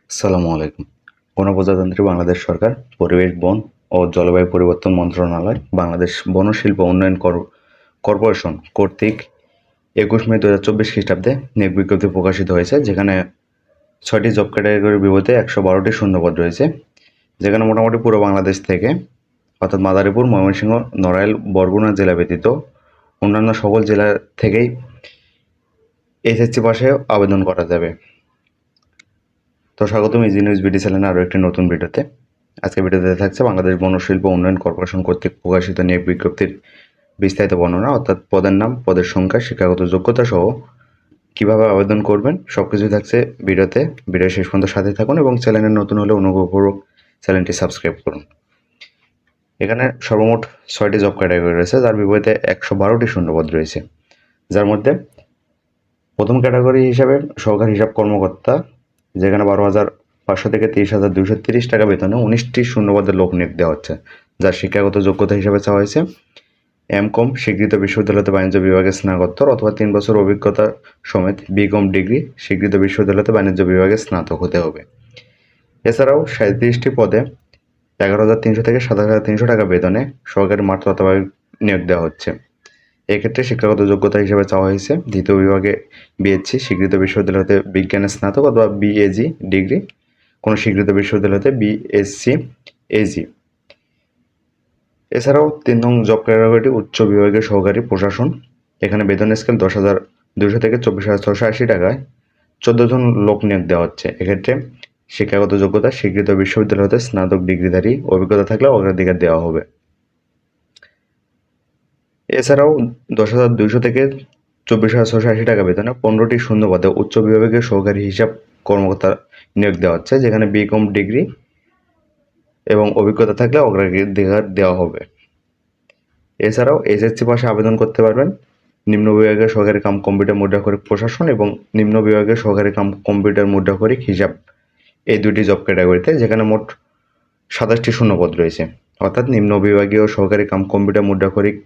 আসসালামু আলাইকুম। গণপ্রজাতন্ত্রী বাংলাদেশ সরকার, পরিবেশ, বন ও জলবায়ু পরিবর্তন মন্ত্রণালয়, বাংলাদেশ বন শিল্প উন্নয়ন কর্পোরেশন কর্তৃক 21 মে 2024 খ্রিস্টাব্দে নিয়োগ বিজ্ঞপ্তি প্রকাশিত হয়েছে, যেখানে 6টি জব ক্যাটাগরির বিপরীতে 112টি শূন্যপদ রয়েছে, যেখানে মোটামুটি পুরো বাংলাদেশ থেকে অর্থাৎ মাদারীপুর, ময়মনসিংহ, নড়াইল, বরগুনা জেলা ব্যতীত অন্যান্য সকল জেলা থেকেই এসএসসি পাশে আবেদন করা যাবে। তো স্বাগতম ইজি নিউজ বিডি চ্যানেলে আরও একটি নতুন ভিডিওতে। আজকে ভিডিওতে থাকছে বাংলাদেশ বন শিল্প উন্নয়ন কর্পোরেশন কর্তৃক প্রকাশিত নিয়োগ বিজ্ঞপ্তির বিস্তারিত বর্ণনা, অর্থাৎ পদের নাম, পদের সংখ্যা, শিক্ষাগত যোগ্যতা সহ কীভাবে আবেদন করবেন সব কিছুই থাকছে ভিডিওতে। ভিডিও শেষ পর্যন্ত সাথে থাকুন এবং চ্যানেলে নতুন হলে অনুগ্রহপূর্বক চ্যানেলটি সাবস্ক্রাইব করুন। এখানে সর্বমোট 6টি জব ক্যাটাগরি রয়েছে, যার বিপরীতে 112টি শূন্যপদ রয়েছে, যার মধ্যে প্রথম ক্যাটাগরি হিসাবে সহকারী হিসাব কর্মকর্তা, যেখানে 12,500 থেকে 30,230 টাকা বেতনে 19টি শূন্যপদের লোক নিয়োগ দেওয়া হচ্ছে, যার শিক্ষাগত যোগ্যতা হিসাবে চাওয়া হয়েছে এমকম স্বীকৃত বিশ্ববিদ্যালয়তে বাণিজ্য বিভাগে স্নাতকোত্তর অথবা 3 বছর অভিজ্ঞতা সমেত বিকম ডিগ্রি স্বীকৃত বিশ্ববিদ্যালয়তে বাণিজ্য বিভাগে স্নাতক হতে হবে। এছাড়াও 37টি পদে 11,300 থেকে 7,300 টাকা বেতনে সরকারি মাঠ তত্ত্বাবধায়ক নিয়োগ দেওয়া হচ্ছে। এক্ষেত্রে শিক্ষাগত যোগ্যতা হিসেবে চাওয়া হয়েছে দ্বিতীয় বিভাগে বিএসসি স্বীকৃত বিশ্ববিদ্যালয়তে বিজ্ঞানের স্নাতক অথবা বিএজি ডিগ্রি কোনো স্বীকৃত বিশ্ববিদ্যালয়তে বিএসসি এজি। এছাড়াও 3 নং জব ক্যাটাগরিটি উচ্চ বিভাগের সহকারী প্রশাসন, এখানে বেতন স্কেল 10,200 থেকে 24,680 টাকায় 14 জন লোক নিয়োগ দেওয়া হচ্ছে। এক্ষেত্রে শিক্ষাগত যোগ্যতা স্বীকৃত বিশ্ববিদ্যালয়তে স্নাতক ডিগ্রিধারী অভিজ্ঞতা থাকলে অগ্রাধিকার দেওয়া হবে। এছাড়াও 10,200 থেকে 24,680 টাকা বেতনে 15টি শূন্য পদে উচ্চ বিভাগের সহকারী হিসাব কর্মকর্তা নিয়োগ দেওয়া হচ্ছে, যেখানে বিকম ডিগ্রি এবং অভিজ্ঞতা থাকলে অগ্রাধিকার দেওয়া হবে। এছাড়াও এসএসসি পাশে আবেদন করতে পারবেন নিম্ন বিভাগের সহকারী কাম কম্পিউটার মুদ্রাক্ষরিক প্রশাসন এবং নিম্ন বিভাগের সহকারী কাম কম্পিউটার মুদ্রাক্ষরিক হিসাব, এই দুটি জব ক্যাটাগরিতে, যেখানে মোট 27টি শূন্যপদ রয়েছে। অর্থাৎ নিম্ন বিভাগীয় সহকারী কাম কম্পিউটার মুদ্রাক্ষরিক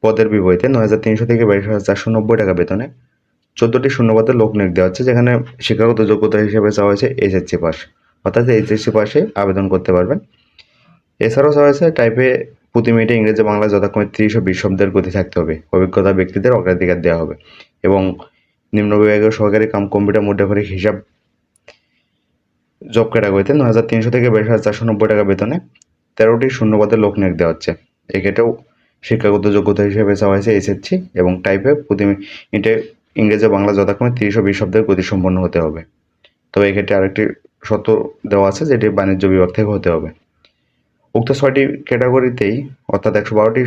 পদের বিপরীতে 9,300 থেকে 22,490 টাকা বেতনে 14টি শূন্যপদে লোক নিয়োগ দেওয়া হচ্ছে, যেখানে শিক্ষাগত যোগ্যতা হিসেবে চাওয়া হয়েছে এসএসসি পাস, অর্থাৎ এইচএসসি পাশে আবেদন করতে পারবেন। এছাড়াও চাওয়া হয়েছে টাইপে প্রতি মিনিটে ইংরেজি বাংলা যথাক্রমে 30 ও 20 শব্দের গতি থাকতে হবে, অভিজ্ঞতা ব্যক্তিদের অগ্রাধিকার দেওয়া হবে। এবং নিম্ন বিভাগীয় সহকারী কাম কম্পিউটার মুদ্রাক্ষরিক হিসাব জব ক্যাটাগরিতে 9,300 থেকে 22,490 টাকা বেতনে 13টি শূন্যপদে লোক নিয়োগ দেওয়া হচ্ছে। এক্ষেত্রেও শিক্ষাগত যোগ্যতা হিসেবে চাওয়া হয়েছে এসএসসি এবং টাইপে প্রতি মিনিটে ইংরেজি বাংলা যথাক্রমে 30 ও 20 শব্দের গতি সম্পন্ন হতে হবে। তবে এক্ষেত্রে আরেকটি শর্ত দেওয়া আছে, যেটি বাণিজ্য বিভাগ থেকে হতে হবে। উক্ত 6টি ক্যাটাগরিতেই অর্থাৎ 112টি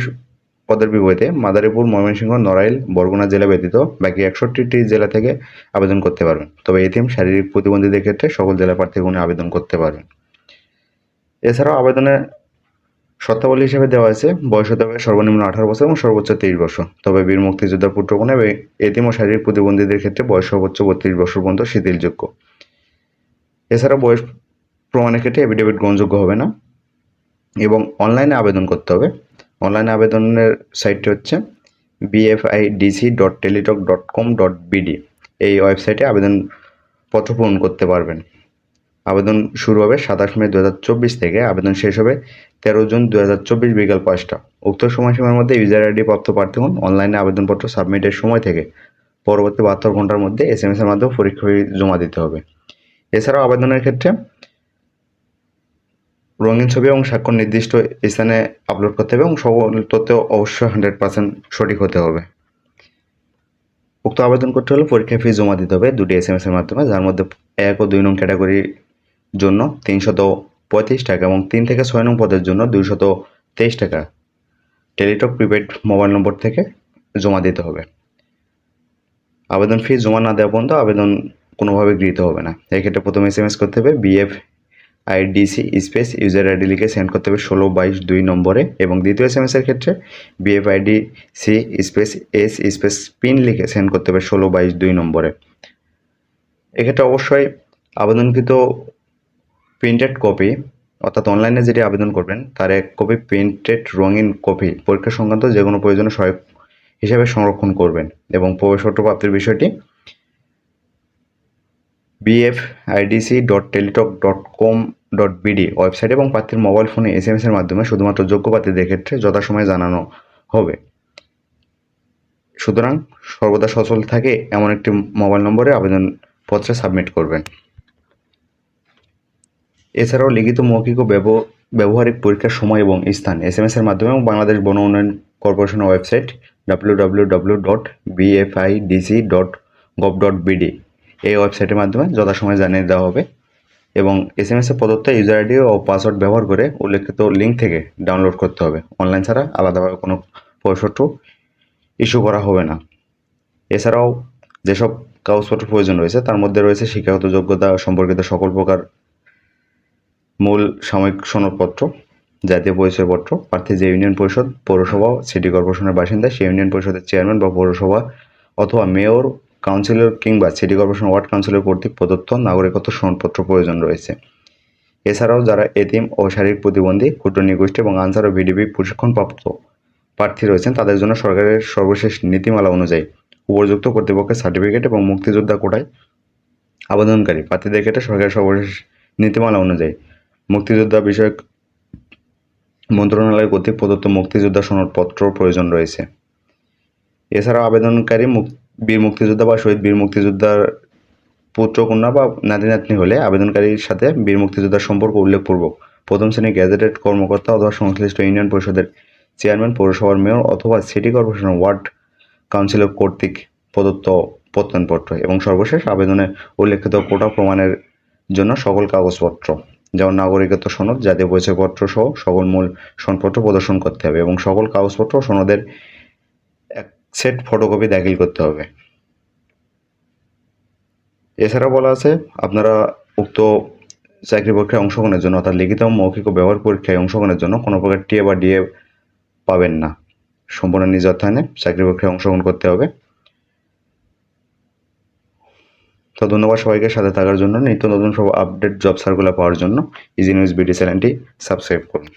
পদের বিপরীতে মাদারীপুর, ময়মনসিংহ, নড়াইল, বরগুনা জেলা ব্যতীত বাকি 61টি জেলা থেকে আবেদন করতে পারবেন। তবে এতিম, শারীরিক প্রতিবন্ধীদের ক্ষেত্রে সকল জেলা প্রার্থীগণ আবেদন করতে পারবেন। এছাড়াও আবেদনে শর্তাবলী হিসেবে দেওয়া আছে বয়স হতে হবে সর্বনিম্ন 18 বছর এবং সর্বোচ্চ 23 বছর। তবে বীর মুক্তিযোদ্ধার পুত্রকন্যা এবং এতিম ও শারীরিক প্রতিবন্ধীদের ক্ষেত্রে বয়স সর্বোচ্চ 32 বছর পর্যন্ত শিথিলযোগ্য। এছাড়া বয়স প্রমাণের ক্ষেত্রে এফিডেভিট গ্রহণযোগ্য হবে না এবং অনলাইনে আবেদন করতে হবে। অনলাইনে আবেদনের সাইটটি হচ্ছে bfidc.teletalk.com.bd। এই ওয়েবসাইটে আবেদনপত্র পূরণ করতে পারবেন। আবেদন শুরু হবে 27 মে 2024 থেকে, আবেদন শেষ হবে 13 জুন 2024 বিকাল 5টা। উক্ত সময়সীমার মধ্যে ইউজার আইডি প্রাপ্ত প্রার্থীগণ অনলাইনে আবেদনপত্র সাবমিটের সময় থেকে পরবর্তী 72 ঘন্টার মধ্যে SMS এর মাধ্যমে পরীক্ষা ফি জমা দিতে হবে। এছাড়াও আবেদনের ক্ষেত্রে রঙিন ছবি এবং স্বাক্ষর নির্দিষ্ট স্থানে আপলোড করতে হবে এবং সকল তথ্য অবশ্যই 100% সঠিক হতে হবে। উক্ত আবেদন করতে হলে পরীক্ষা ফি জমা দিতে হবে 2টি SMS এর মাধ্যমে, যার মধ্যে 1 ও 2 নং ক্যাটাগরির জন্য 335 টাকা এবং 3 থেকে 6 নং পদের জন্য 223 টাকা টেলিটক প্রিপেড মোবাইল নম্বর থেকে জমা দিতে হবে। আবেদন ফি জমা না দেওয়া পর্যন্ত আবেদন কোনোভাবে গৃহীত হবে না। এক্ষেত্রে প্রথমে SMS করতে হবে BFIDC স্পেস ইউজার আইডি লিখে সেন্ড করতে হবে 1622 নম্বরে, এবং দ্বিতীয় SMS এর ক্ষেত্রে BFIDC space S space pin লিখে সেন্ড করতে হবে 1622 নম্বরে। এক্ষেত্রে অবশ্যই আবেদনকৃত প্রিন্টেড কপি, অর্থাৎ অনলাইনে যেটি আবেদন করবেন তার 1 কপি প্রিন্টেড রঙিন কপি পরীক্ষা সংক্রান্ত যে কোনো প্রয়োজনে সহায়ক হিসেবে সংরক্ষণ করবেন এবং প্রবেশপত্র প্রাপ্তির বিষয়টি bfidc.teletalk.com.bd ওয়েবসাইট এবং প্রার্থীর মোবাইল ফোনে SMS এর মাধ্যমে শুধুমাত্র যোগ্য প্রার্থীদের ক্ষেত্রে যথাসময়ে জানানো হবে। সুতরাং সর্বদা সচল থাকে এমন একটি মোবাইল নম্বরে আবেদনপত্রে সাবমিট করবেন। এছাড়াও লিখিত, মৌখিক ও ব্যবহারিক পরীক্ষার সময় এবং স্থান SMS এর মাধ্যমে এবং বাংলাদেশ বন উন্নয়ন কর্পোরেশনের ওয়েবসাইট www.bfidc.gov.bd এই ওয়েবসাইটের মাধ্যমে যথাসময়ে জানিয়ে দেওয়া হবে এবং SMS এ প্রদত্ত ইউজার আইডি ও পাসওয়ার্ড ব্যবহার করে উল্লেখিত লিঙ্ক থেকে ডাউনলোড করতে হবে। অনলাইন ছাড়া আলাদাভাবে কোনো প্রবেশপত্র ইস্যু করা হবে না। এছাড়াও যেসব কাগজপত্র প্রয়োজন রয়েছে তার মধ্যে রয়েছে শিক্ষাগত যোগ্যতা সম্পর্কিত সকল প্রকার মূল সাময়িক সনদপত্র, জাতীয় পরিচয়পত্র, প্রার্থী যে ইউনিয়ন পরিষদ, পৌরসভা, সিটি কর্পোরেশনের বাসিন্দা সেই ইউনিয়ন পরিষদের চেয়ারম্যান বা পৌরসভা অথবা মেয়র, কাউন্সিলর কিংবা সিটি কর্পোরেশন ওয়ার্ড কাউন্সিলর কর্তৃক প্রদত্ত নাগরিকত্ব সনদপত্র প্রয়োজন রয়েছে। এছাড়াও যারা এতিম ও শারীরিক প্রতিবন্ধী, ক্ষুদ্র নৃগোষ্ঠী এবং আনসার ও ভিডিপি প্রশিক্ষণপ্রাপ্ত প্রার্থী রয়েছেন তাদের জন্য সরকারের সর্বশেষ নীতিমালা অনুযায়ী উপযুক্ত কর্তৃপক্ষের সার্টিফিকেট এবং মুক্তিযোদ্ধা কোটায় আবেদনকারী প্রার্থীদের ক্ষেত্রে সরকারের সর্বশেষ নীতিমালা অনুযায়ী মুক্তিযোদ্ধা বিষয়ক মন্ত্রণালয় কর্তৃক প্রদত্ত মুক্তিযোদ্ধা সনদপত্র প্রয়োজন রয়েছে। এছাড়াও আবেদনকারী বীর মুক্তিযোদ্ধা বা শহীদ বীর মুক্তিযোদ্ধার পুত্র, কন্যা বা নাতি নাতনি হলে আবেদনকারীর সাথে বীর মুক্তিযোদ্ধার সম্পর্ক উল্লেখপূর্বক প্রথম শ্রেণীর গ্যাজেটেড কর্মকর্তা অথবা সংশ্লিষ্ট ইউনিয়ন পরিষদের চেয়ারম্যান, পৌরসভার মেয়র অথবা সিটি কর্পোরেশনের ওয়ার্ড কাউন্সিলর কর্তৃক প্রদত্ত প্রত্যয়নপত্র এবং সর্বশেষ আবেদনে উল্লেখিত কোটা প্রমাণের জন্য সকল কাগজপত্র যেমন নাগরিকত্ব সনদ, জাতীয় পরিচয়পত্র সহ সকল মূল সনদপত্র প্রদর্শন করতে হবে এবং সকল কাগজপত্র ও সনদের এক সেট ফটোকপি দাখিল করতে হবে। এছাড়া বলা আছে আপনারা উক্ত চাকরি পরীক্ষায় অংশগ্রহণের জন্য অর্থাৎ লিখিত, মৌখিক ও ব্যবহারিক পরীক্ষায় অংশগ্রহণের জন্য কোনো প্রকার টিএ বা ডিএ পাবেন না। সম্পূর্ণ নিজ অর্থায়নে চাকরি পরীক্ষায় অংশগ্রহণ করতে হবে। তো ধন্যবাদ সবাইকে সাথে থাকার জন্য। নিত্য নতুন সব আপডেট জব সার্কুলার পাওয়ার জন্য ইজি নিউজ বিডি চ্যানেলটি সাবস্ক্রাইব করুন।